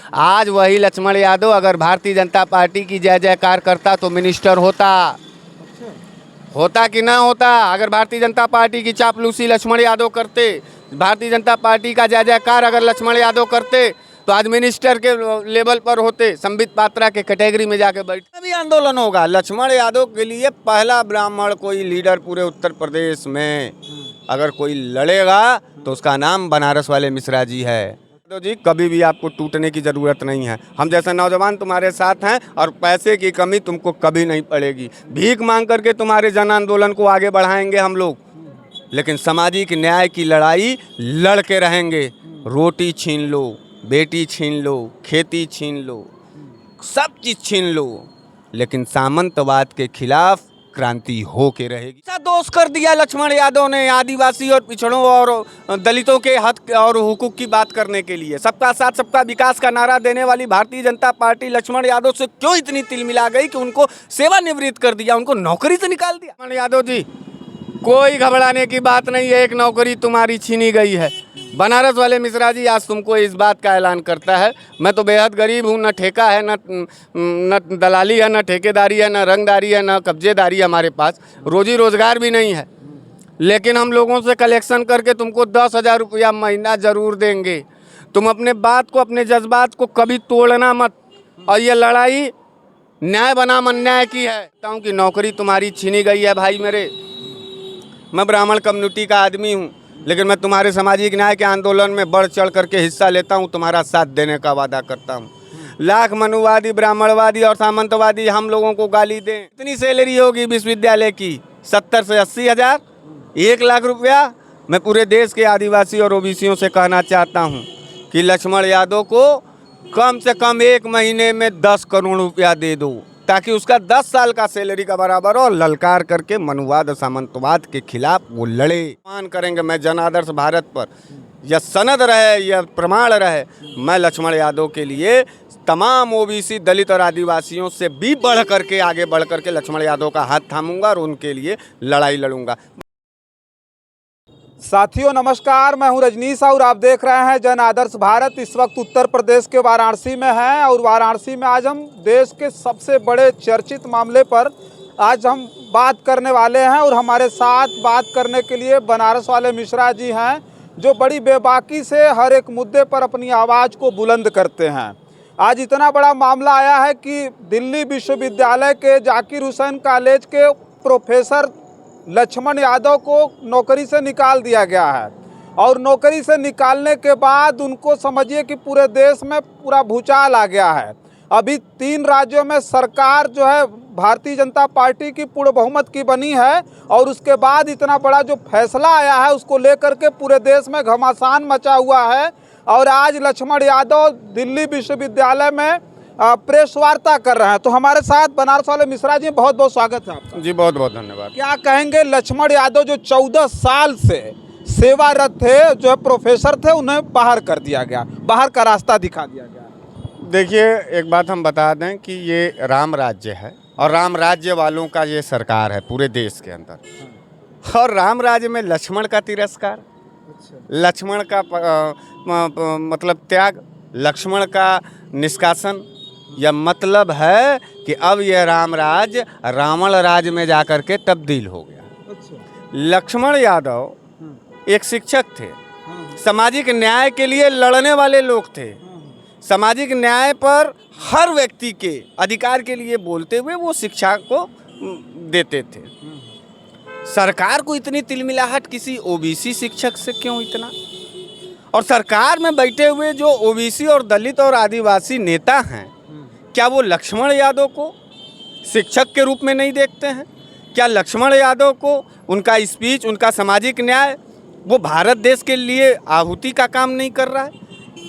आज वही लक्ष्मण यादव अगर भारतीय जनता पार्टी की जय जयकार करता तो मिनिस्टर होता कि ना होता। अगर भारतीय जनता पार्टी की चापलूसी लक्ष्मण यादव करते, भारतीय जनता पार्टी का जय जयकार अगर लक्ष्मण यादव करते तो आज मिनिस्टर के लेवल पर होते, संबित पात्रा के कैटेगरी में जाके बैठे। अभी आंदोलन होगा लक्ष्मण यादव के लिए। पहला ब्राह्मण कोई लीडर पूरे उत्तर प्रदेश में अगर कोई लड़ेगा तो उसका नाम बनारस वाले मिश्रा जी है। तो जी कभी भी आपको टूटने की ज़रूरत नहीं है। हम जैसे नौजवान तुम्हारे साथ हैं और पैसे की कमी तुमको कभी नहीं पड़ेगी। भीख मांग करके तुम्हारे जन आंदोलन को आगे बढ़ाएंगे हम लोग, लेकिन सामाजिक न्याय की लड़ाई लड़ के रहेंगे। रोटी छीन लो, बेटी छीन लो, खेती छीन लो, सब चीज़ छीन लो, लेकिन सामंतवाद के खिलाफ क्रांति हो के रहेगी। ऐसा दोष कर दिया लक्ष्मण यादव ने आदिवासी और पिछड़ों और दलितों के हक और हुकूक की बात करने के लिए। सबका साथ सबका विकास का नारा देने वाली भारतीय जनता पार्टी लक्ष्मण यादव से क्यों इतनी तिलमिला गई कि उनको सेवानिवृत्त कर दिया, उनको नौकरी से निकाल दिया। लक्ष्मण यादव जी कोई घबराने की बात नहीं है, एक नौकरी तुम्हारी छीनी गई है। बनारस वाले मिश्रा जी आज तुमको इस बात का ऐलान करता है। मैं तो बेहद गरीब हूँ, न ठेका है, न दलाली है, न ठेकेदारी है, न रंगदारी है, न कब्जेदारी हमारे पास, रोजी रोजगार भी नहीं है, लेकिन हम लोगों से कलेक्शन करके तुमको 10,000 रुपया महीना ज़रूर देंगे। तुम अपने बात को, अपने जज्बात को कभी तोड़ना मत। और ये लड़ाई न्याय बनाम अन्याय की है। कि नौकरी तुम्हारी छीनी गई है भाई मेरे। मैं ब्राह्मण कम्युनिटी का आदमी हूँ, लेकिन मैं तुम्हारे सामाजिक न्याय के आंदोलन में बढ़ चढ़ करके हिस्सा लेता हूँ, तुम्हारा साथ देने का वादा करता हूँ। लाख मनुवादी, ब्राह्मणवादी और सामंतवादी हम लोगों को गाली दें, इतनी सैलरी होगी विश्वविद्यालय की 70 से 80 हज़ार, 1 लाख रुपया। मैं पूरे देश के आदिवासी और ओबीसियों से कहना चाहता हूँ कि लक्ष्मण यादव को कम से कम 1 महीने में 10 करोड़ रुपया दे दो, ताकि उसका 10 साल का सैलरी का बराबर हो। ललकार करके मनुवाद सामंतवाद के खिलाफ वो लड़े। मान करेंगे मैं जन आदर्श भारत पर यह सनद रहे, यह प्रमाण रहे, मैं लक्ष्मण यादव के लिए तमाम ओबीसी, दलित और आदिवासियों से भी बढ़ करके आगे बढ़ करके लक्ष्मण यादव का हाथ थामूंगा और उनके लिए लड़ाई लड़ूंगा। साथियों नमस्कार, मैं हूं रजनीश और आप देख रहे हैं जन आदर्श भारत। इस वक्त उत्तर प्रदेश के वाराणसी में हैं और वाराणसी में आज हम देश के सबसे बड़े चर्चित मामले पर आज हम बात करने वाले हैं। और हमारे साथ बात करने के लिए बनारस वाले मिश्रा जी हैं, जो बड़ी बेबाकी से हर एक मुद्दे पर अपनी आवाज़ को बुलंद करते हैं। आज इतना बड़ा मामला आया है कि दिल्ली विश्वविद्यालय के जाकिर हुसैन कॉलेज के प्रोफेसर लक्ष्मण यादव को नौकरी से निकाल दिया गया है। और नौकरी से निकालने के बाद उनको समझिए कि पूरे देश में पूरा भूचाल आ गया है। अभी 3 राज्यों में सरकार जो है भारतीय जनता पार्टी की पूर्ण बहुमत की बनी है, और उसके बाद इतना बड़ा जो फैसला आया है उसको लेकर के पूरे देश में घमासान मचा हुआ है। और आज लक्ष्मण यादव दिल्ली विश्वविद्यालय में प्रेस वार्ता कर रहे हैं। तो हमारे साथ बनारस वाले मिश्रा जी, बहुत बहुत स्वागत है आपका। जी बहुत बहुत धन्यवाद। क्या कहेंगे, लक्ष्मण यादव जो 14 साल से सेवारत थे, जो है प्रोफेसर थे, उन्हें बाहर कर दिया गया, बाहर का रास्ता दिखा दिया गया। देखिए, एक बात हम बता दें कि ये राम राज्य है और राम राज्य वालों का ये सरकार है पूरे देश के अंदर। और राम राज्य में लक्ष्मण का तिरस्कार, लक्ष्मण का मतलब त्याग, लक्ष्मण का निष्कासन, यह मतलब है कि अब यह राम राज्य रावण राज्य में जाकर के तब्दील हो गया। लक्ष्मण यादव एक शिक्षक थे, सामाजिक न्याय के लिए लड़ने वाले लोग थे, सामाजिक न्याय पर हर व्यक्ति के अधिकार के लिए बोलते हुए वो शिक्षा को देते थे। सरकार को इतनी तिलमिलाहट किसी ओबीसी शिक्षक से क्यों इतना? और सरकार में बैठे हुए जो ओबीसी और दलित और आदिवासी नेता हैं, क्या वो लक्ष्मण यादव को शिक्षक के रूप में नहीं देखते हैं? क्या लक्ष्मण यादव को उनका स्पीच, उनका सामाजिक न्याय, वो भारत देश के लिए आहुति का काम नहीं कर रहा है?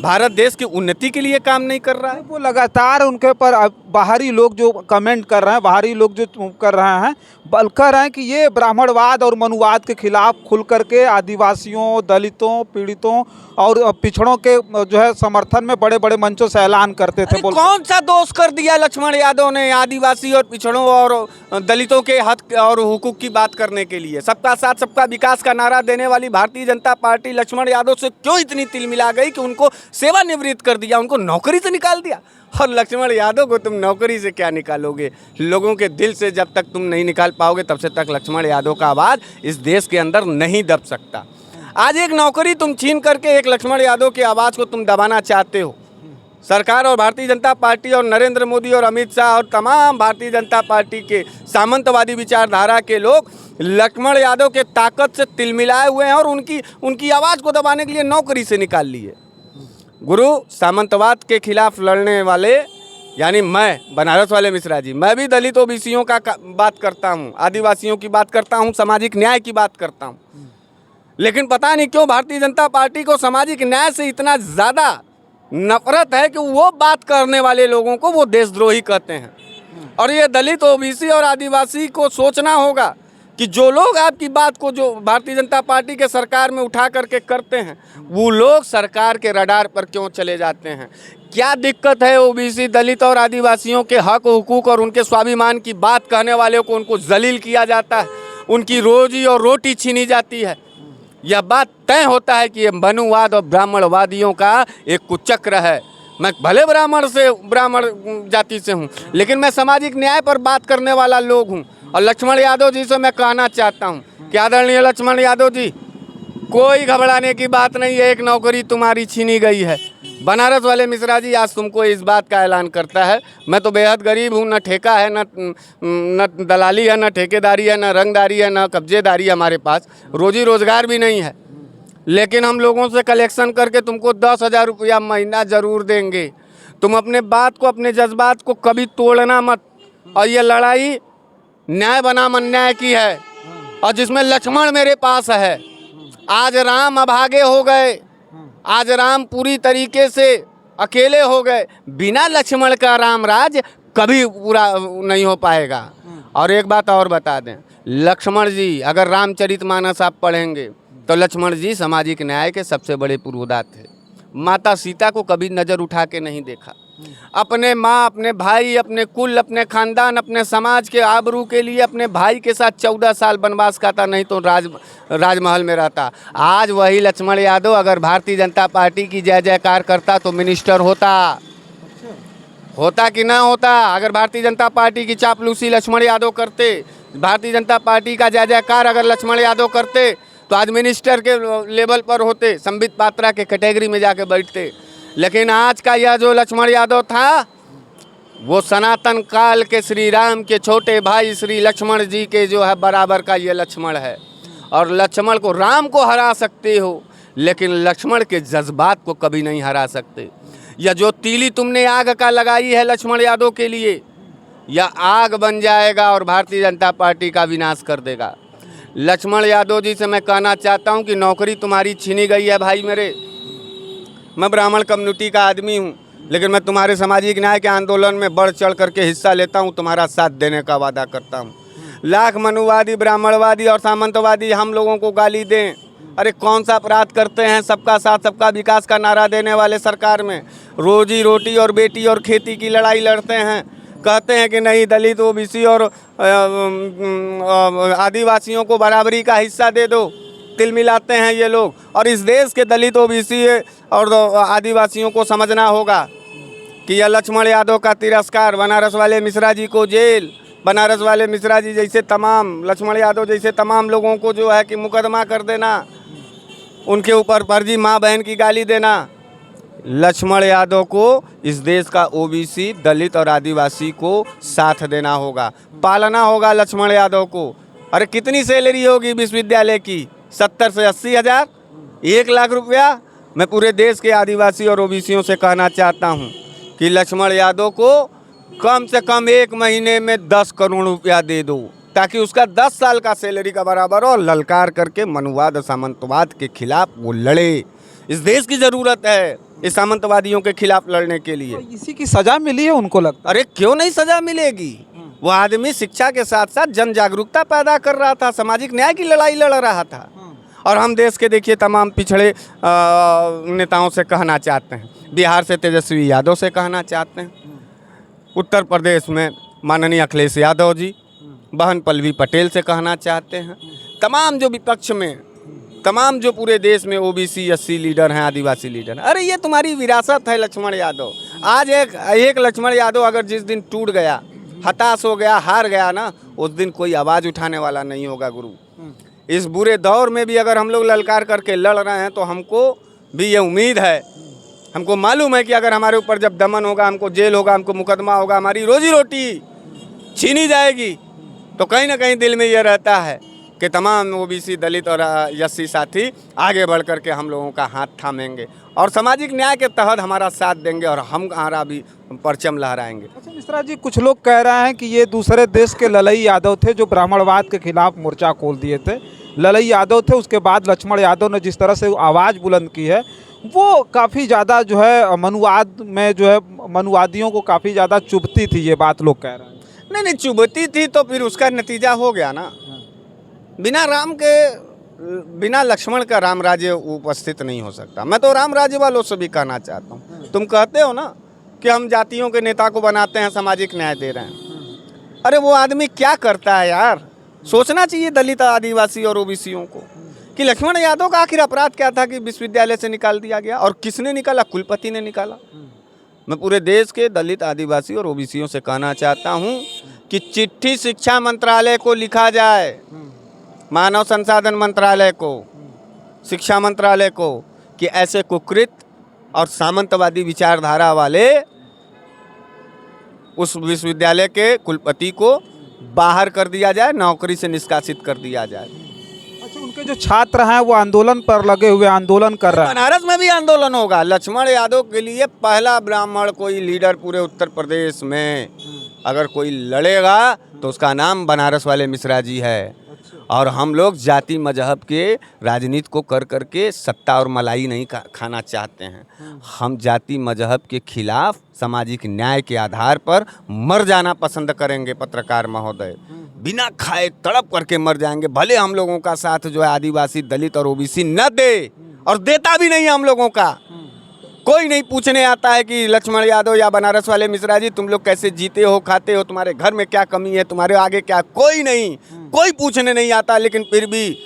भारत देश की उन्नति के लिए काम नहीं कर रहा है? वो लगातार उनके पर बाहरी लोग जो कमेंट कर रहे हैं, बाहरी लोग जो कर रहे हैं, कह रहे हैं कि ये ब्राह्मणवाद और मनुवाद के खिलाफ खुल करके आदिवासियों, दलितों, पीड़ितों और पिछड़ों के जो है समर्थन में बड़े बड़े मंचों से ऐलान करते थे। कौन सा दोष कर दिया लक्ष्मण यादव ने आदिवासी और पिछड़ों और दलितों के हक और हुकूक की बात करने के लिए? सबका साथ सबका विकास का नारा देने वाली भारतीय जनता पार्टी लक्ष्मण यादव से क्यों इतनी तिलमिला गई कि उनको सेवानिवृत्त कर दिया, उनको नौकरी से निकाल दिया? और लक्ष्मण यादव को तुम नौकरी से क्या निकालोगे? लोगों के दिल से जब तक तुम नहीं निकाल पाओगे तब से तक लक्ष्मण यादव का आवाज़ इस देश के अंदर नहीं दब सकता। आज एक नौकरी तुम छीन करके एक लक्ष्मण यादव की आवाज़ को तुम दबाना चाहते हो। सरकार और भारतीय जनता पार्टी और नरेंद्र मोदी और अमित शाह और तमाम भारतीय जनता पार्टी के सामंतवादी विचारधारा के लोग लक्ष्मण यादव के ताकत से तिलमिलाए हुए हैं और उनकी आवाज़ को दबाने के लिए नौकरी से निकाल लिए। गुरु, सामंतवाद के खिलाफ लड़ने वाले यानी मैं बनारस वाले मिश्रा जी, मैं भी दलित ओबीसीयों का बात करता हूँ, आदिवासियों की बात करता हूँ, सामाजिक न्याय की बात करता हूँ। लेकिन पता नहीं क्यों भारतीय जनता पार्टी को सामाजिक न्याय से इतना ज़्यादा नफरत है कि वो बात करने वाले लोगों को वो देशद्रोही कहते हैं। और ये दलित, ओबीसी और आदिवासी को सोचना होगा कि जो लोग आपकी बात को जो भारतीय जनता पार्टी के सरकार में उठा करके करते हैं, वो लोग सरकार के रडार पर क्यों चले जाते हैं? क्या दिक्कत है ओबीसी, दलित और आदिवासियों के हक, हुकूक और उनके स्वाभिमान की बात कहने वाले को उनको जलील किया जाता है, उनकी रोजी और रोटी छीनी जाती है? यह बात तय होता है कि ये मनुवाद और ब्राह्मणवादियों का एक कुचक्र है। मैं भले ब्राह्मण जाति से हूँ, लेकिन मैं सामाजिक न्याय पर बात करने वाला लोग हूँ। और लक्ष्मण यादव जी से मैं कहना चाहता हूँ कि आदरणीय लक्ष्मण यादव जी, कोई घबराने की बात नहीं है, एक नौकरी तुम्हारी छीनी गई है। बनारस वाले मिश्रा जी आज तुमको इस बात का ऐलान करता है। मैं तो बेहद गरीब हूँ, न ठेका है, न दलाली है, न ठेकेदारी है, न रंगदारी है, न कब्जेदारी है, हमारे पास रोजी रोजगार भी नहीं है। लेकिन हम लोगों से कलेक्शन करके तुमको 10,000 रुपया महीना ज़रूर देंगे। तुम अपने बात को, अपने जज्बात को कभी तोड़ना मत। और ये लड़ाई न्याय बनाम अन्याय की है, और जिसमें लक्ष्मण मेरे पास है। आज राम अभागे हो गए, आज राम पूरी तरीके से अकेले हो गए। बिना लक्ष्मण का राम राज कभी पूरा नहीं हो पाएगा। और एक बात और बता दें, लक्ष्मण जी, अगर रामचरितमानस आप पढ़ेंगे तो लक्ष्मण जी सामाजिक न्याय के सबसे बड़े पुरोधा थे। माता सीता को कभी नज़र उठा के नहीं देखा। अपने माँ, अपने भाई, अपने कुल, अपने खानदान, अपने समाज के आबरू के लिए अपने भाई के साथ 14 साल वनवास का था, नहीं तो राजमहल में रहता। आज वही लक्ष्मण यादव अगर भारतीय जनता पार्टी की जय जयकार करता तो मिनिस्टर होता कि ना होता? अगर भारतीय जनता पार्टी की चापलूसी लक्ष्मण यादव करते, भारतीय जनता पार्टी का जय जयकार अगर लक्ष्मण यादव करते तो आज मिनिस्टर के लेवल पर होते, संबित पात्रा के कैटेगरी में जाके बैठते। लेकिन आज का यह जो लक्ष्मण यादव था, वो सनातन काल के श्री राम के छोटे भाई श्री लक्ष्मण जी के जो है बराबर का ये लक्ष्मण है। और लक्ष्मण को, राम को हरा सकते हो, लेकिन लक्ष्मण के जज्बात को कभी नहीं हरा सकते। यह जो तीली तुमने आग का लगाई है लक्ष्मण यादव के लिए, यह आग बन जाएगा और भारतीय जनता पार्टी का विनाश कर देगा। लक्ष्मण यादव जी से मैं कहना चाहता हूं कि नौकरी तुम्हारी छीनी गई है भाई मेरे। मैं ब्राह्मण कम्युनिटी का आदमी हूं, लेकिन मैं तुम्हारे सामाजिक न्याय के आंदोलन में बढ़ चढ़ करके हिस्सा लेता हूं, तुम्हारा साथ देने का वादा करता हूं। लाख मनुवादी, ब्राह्मणवादी और सामंतवादी हम लोगों को गाली दें, अरे कौन सा अपराध करते हैं? सबका साथ सबका विकास का नारा देने वाले सरकार में रोजी रोटी और बेटी और खेती की लड़ाई लड़ते हैं। कहते हैं कि नहीं, दलित, ओबीसी और आदिवासियों को बराबरी का हिस्सा दे दो। तिल मिलाते हैं ये लोग। और इस देश के दलित, ओबीसी और आदिवासियों को समझना होगा कि यह लक्ष्मण यादव का तिरस्कार, बनारस वाले मिश्रा जी को जेल, बनारस वाले मिश्रा जी जैसे तमाम, लक्ष्मण यादव जैसे तमाम लोगों को जो है कि मुकदमा कर देना, उनके ऊपर फर्जी माँ बहन की गाली देना। लक्ष्मण यादव को इस देश का ओबीसी, दलित और आदिवासी को साथ देना होगा, पालना होगा लक्ष्मण यादव को। अरे कितनी सैलरी होगी विश्वविद्यालय की? 70 से 80 हज़ार, 1 लाख रुपया। मैं पूरे देश के आदिवासी और ओबीसियों से कहना चाहता हूं कि लक्ष्मण यादव को कम से कम 1 महीने में 10 करोड़ रुपया दे दो, ताकि उसका 10 साल का सैलरी का बराबर हो। ललकार करके मनुवाद और सामंतवाद के खिलाफ वो लड़े। इस देश की ज़रूरत है। इस सामंतवादियों के खिलाफ लड़ने के लिए। तो इसी की सजा मिली है उनको लगता अरे क्यों नहीं सजा मिलेगी? वो आदमी शिक्षा के साथ साथ जन जागरूकता पैदा कर रहा था, सामाजिक न्याय की लड़ाई लड़ रहा था। और हम देश के देखिए तमाम पिछड़े नेताओं से कहना चाहते हैं, बिहार से तेजस्वी यादव से कहना चाहते हैं, उत्तर प्रदेश में माननीय अखिलेश यादव जी, बहन पल्लवी पटेल से कहना चाहते हैं, तमाम जो विपक्ष में, तमाम जो पूरे देश में ओबीसी एससी लीडर हैं, आदिवासी लीडर हैं। अरे ये तुम्हारी विरासत है लक्ष्मण यादव। आज एक लक्ष्मण यादव अगर जिस दिन टूट गया, हताश हो गया, हार गया ना, उस दिन कोई आवाज़ उठाने वाला नहीं होगा गुरु। इस बुरे दौर में भी अगर हम लोग ललकार करके लड़ रहे हैं तो हमको भी ये उम्मीद है, हमको मालूम है कि अगर हमारे ऊपर जब दमन होगा, हमको जेल होगा, हमको मुकदमा होगा, हमारी रोजी रोटी छीनी जाएगी, तो कहीं ना कहीं दिल में ये रहता है कि तमाम ओबीसी दलित और एससी साथी आगे बढ़ कर के हम लोगों का हाथ थामेंगे और सामाजिक न्याय के तहत हमारा साथ देंगे और हम हमारा भी परचम लहराएंगे। अच्छा मिश्रा जी, कुछ लोग कह रहे हैं कि ये दूसरे देश के ललई यादव थे जो ब्राह्मणवाद के खिलाफ मोर्चा खोल दिए थे। ललई यादव थे, उसके बाद लक्ष्मण यादव ने जिस तरह से आवाज़ बुलंद की है वो काफ़ी ज़्यादा जो है मनुवाद में जो है मनुवादियों को काफ़ी ज़्यादा चुभती थी, ये बात लोग कह रहे हैं। नहीं चुभती थी तो फिर उसका नतीजा हो गया ना। बिना लक्ष्मण का राम राज्य उपस्थित नहीं हो सकता। मैं तो राम राज्य वालों से भी कहना चाहता हूँ, तुम कहते हो ना कि हम जातियों के नेता को बनाते हैं, सामाजिक न्याय दे रहे हैं। अरे वो आदमी क्या करता है यार, सोचना चाहिए दलित, आदिवासी और ओबीसियों को कि लक्ष्मण यादव का आखिर अपराध क्या था कि विश्वविद्यालय से निकाल दिया गया, और किसने निकाला? कुलपति ने निकाला। मैं पूरे देश के दलित, आदिवासी और ओबीसियों से कहना चाहता हूँ कि चिट्ठी शिक्षा मंत्रालय को लिखा जाए, मानव संसाधन मंत्रालय को, शिक्षा मंत्रालय को, कि ऐसे कुकृत और सामंतवादी विचारधारा वाले उस विश्वविद्यालय के कुलपति को बाहर कर दिया जाए, नौकरी से निष्कासित कर दिया जाए। अच्छा, उनके जो छात्र हैं वो आंदोलन पर लगे हुए, आंदोलन कर रहे हैं। बनारस में भी आंदोलन होगा। लक्ष्मण यादव के लिए पहला ब्राह्मण कोई लीडर पूरे उत्तर प्रदेश में अगर कोई लड़ेगा तो उसका नाम बनारस वाले मिश्रा जी है। और हम लोग जाति मजहब के राजनीति को कर करके सत्ता और मलाई नहीं खाना चाहते हैं। हम जाति मजहब के खिलाफ सामाजिक न्याय के आधार पर मर जाना पसंद करेंगे। पत्रकार महोदय, बिना खाए तड़प करके मर जाएंगे, भले हम लोगों का साथ जो है आदिवासी, दलित और ओबीसी न दे, और देता भी नहीं हम लोगों का। कोई नहीं पूछने आता है कि लक्ष्मण यादव या बनारस वाले मिश्रा जी तुम लोग कैसे जीते हो, खाते हो, तुम्हारे घर में क्या कमी है, तुम्हारे आगे क्या, कोई नहीं, कोई पूछने नहीं आता। लेकिन फिर भी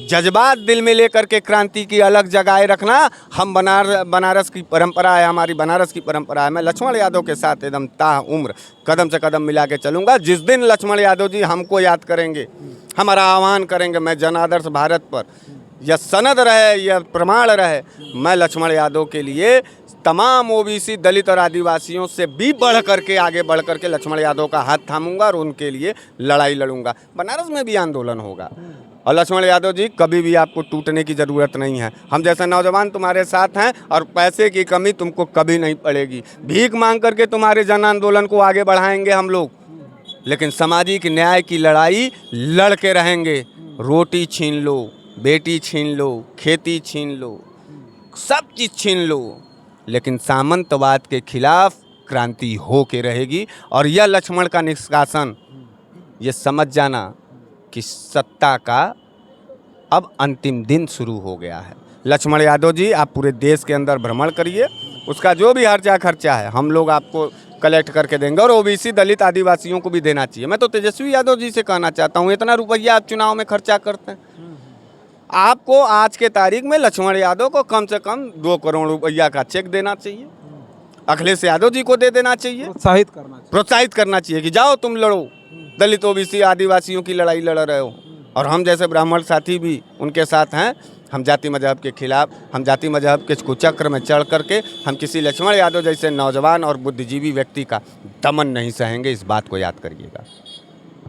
जज्बात दिल में लेकर के क्रांति की अलग जगाए रखना हम बनारस की परंपरा है, हमारी बनारस की परंपरा है। मैं लक्ष्मण यादव के साथ एकदम ताउम्र कदम से कदम मिला के चलूँगा। जिस दिन लक्ष्मण यादव जी हमको याद करेंगे, हमारा आह्वान करेंगे, मैं जन आदर्श भारत पर यह सनद रहे, यह प्रमाण रहे, मैं लक्ष्मण यादव के लिए तमाम ओबीसी, दलित और आदिवासियों से भी बढ़ करके, आगे बढ़ करके लक्ष्मण यादव का हाथ थामूंगा और उनके लिए लड़ाई लड़ूंगा। बनारस में भी आंदोलन होगा। और लक्ष्मण यादव जी, कभी भी आपको टूटने की ज़रूरत नहीं है। हम जैसे नौजवान तुम्हारे साथ हैं और पैसे की कमी तुमको कभी नहीं पड़ेगी। भीख मांग करके तुम्हारे जन आंदोलन को आगे बढ़ाएंगे हम लोग, लेकिन सामाजिक न्याय की लड़ाई लड़ के रहेंगे। रोटी छीन लो, बेटी छीन लो, खेती छीन लो, सब चीज़ छीन लो, लेकिन सामंतवाद के खिलाफ क्रांति हो के रहेगी। और यह लक्ष्मण का निष्कासन, ये समझ जाना कि सत्ता का अब अंतिम दिन शुरू हो गया है। लक्ष्मण यादव जी, आप पूरे देश के अंदर भ्रमण करिए, उसका जो भी खर्चा है हम लोग आपको कलेक्ट करके देंगे, और ओबीसी, दलित, आदिवासियों को भी देना चाहिए। मैं तो तेजस्वी यादव जी से कहना चाहता हूँ, इतना रुपया आप चुनाव में खर्चा करते हैं, आपको आज के तारीख में लक्ष्मण यादव को कम से कम 2 करोड़ रुपया का चेक देना चाहिए, अखिलेश यादव जी को दे देना चाहिए, प्रोत्साहित करना चाहिए कि जाओ तुम लड़ो, दलित, ओबीसी, आदिवासियों की लड़ाई लड़ रहे हो। और हम जैसे ब्राह्मण साथी भी उनके साथ हैं। हम जाति मजहब के खिलाफ, हम जाति मजहब के कुचक्र में चढ़ करके हम किसी लक्ष्मण यादव जैसे नौजवान और बुद्धिजीवी व्यक्ति का दमन नहीं सहेंगे, इस बात को याद करिएगा।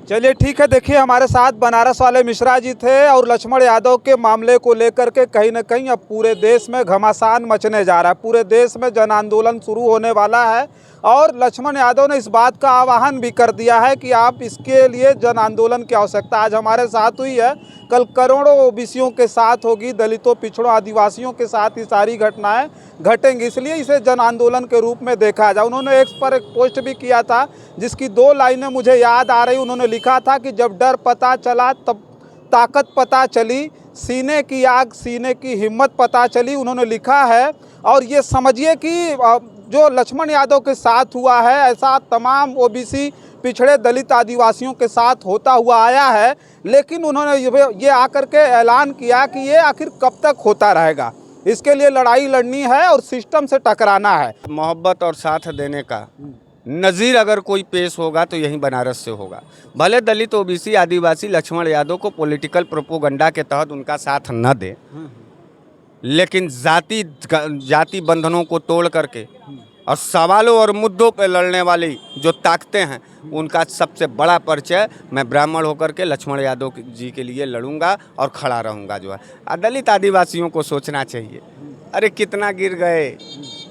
चलिए ठीक है, देखिए हमारे साथ बनारस वाले मिश्रा जी थे, और लक्ष्मण यादव के मामले को लेकर के कहीं ना कहीं अब पूरे देश में घमासान मचने जा रहा है। पूरे देश में जन आंदोलन शुरू होने वाला है, और लक्ष्मण यादव ने इस बात का आह्वान भी कर दिया है कि आप इसके लिए जन आंदोलन की आवश्यकता आज हमारे साथ हुई है, कल करोड़ों ओबीसियों के साथ होगी, दलितों, पिछड़ों, आदिवासियों के साथ ये सारी घटनाएं घटेंगी, इसलिए इसे जन आंदोलन के रूप में देखा जाए। उन्होंने एक पर एक पोस्ट भी किया था जिसकी 2 लाइनें मुझे याद आ रही। उन्होंने लिखा था कि जब डर पता चला तब ताकत पता चली, सीने की आग सीने की हिम्मत पता चली, उन्होंने लिखा है। और ये समझिए कि जो लक्ष्मण यादव के साथ हुआ है ऐसा तमाम ओबीसी, पिछड़े, दलित, आदिवासियों के साथ होता हुआ आया है, लेकिन उन्होंने ये आकर के ऐलान किया कि ये आखिर कब तक होता रहेगा, इसके लिए लड़ाई लड़नी है और सिस्टम से टकराना है। मोहब्बत और साथ देने का नज़ीर अगर कोई पेश होगा तो यहीं बनारस से होगा। भले दलित, ओबीसी, आदिवासी लक्ष्मण यादव को पॉलिटिकल प्रोपोगंडा के तहत उनका साथ न दे, लेकिन जाति बंधनों को तोड़ करके और सवालों और मुद्दों पर लड़ने वाली जो ताकतें हैं उनका सबसे बड़ा परिचय मैं ब्राह्मण होकर के लक्ष्मण यादव जी के लिए लड़ूंगा और खड़ा रहूंगा। जो है दलित आदिवासियों को सोचना चाहिए, अरे कितना गिर गए,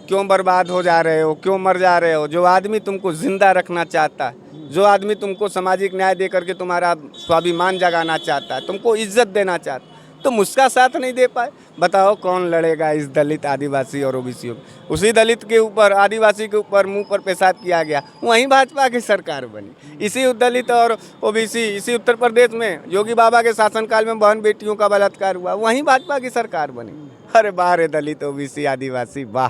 क्यों बर्बाद हो जा रहे हो, क्यों मर जा रहे हो। जो आदमी तुमको जिंदा रखना चाहता है, जो आदमी तुमको सामाजिक न्याय दे करके तुम्हारा स्वाभिमान जगाना चाहता है, तुमको इज्जत देना चाहता है, तुम उसका साथ नहीं दे पाए, बताओ कौन लड़ेगा इस दलित, आदिवासी और ओबीसी। उसी दलित के ऊपर, आदिवासी के ऊपर मुंह पर पेशाब किया गया, वहीं भाजपा की सरकार बनी। इसी दलित और ओबीसी, इसी उत्तर प्रदेश में योगी बाबा के शासनकाल में बहन बेटियों का बलात्कार हुआ, वहीं भाजपा की सरकार बनी। अरे वाह रे दलित, ओबीसी, आदिवासी, वाह,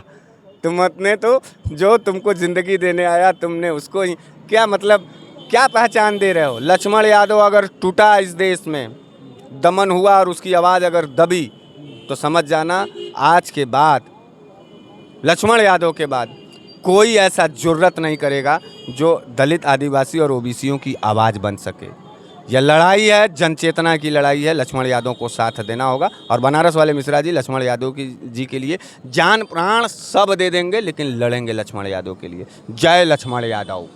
तुमने तो जो तुमको जिंदगी देने आया तुमने उसको क्या मतलब क्या पहचान दे रहे हो। लक्ष्मण यादव अगर टूटा इस देश में, दमन हुआ और उसकी आवाज़ अगर दबी, तो समझ जाना आज के बाद, लक्ष्मण यादव के बाद कोई ऐसा जुर्रत नहीं करेगा जो दलित, आदिवासी और ओबीसियों की आवाज़ बन सके। यह लड़ाई है, जन चेतना की लड़ाई है, लक्ष्मण यादव को साथ देना होगा। और बनारस वाले मिश्रा जी लक्ष्मण यादव जी के लिए जान प्राण सब दे देंगे, लेकिन लड़ेंगे लक्ष्मण यादव के लिए। जय लक्ष्मण यादव।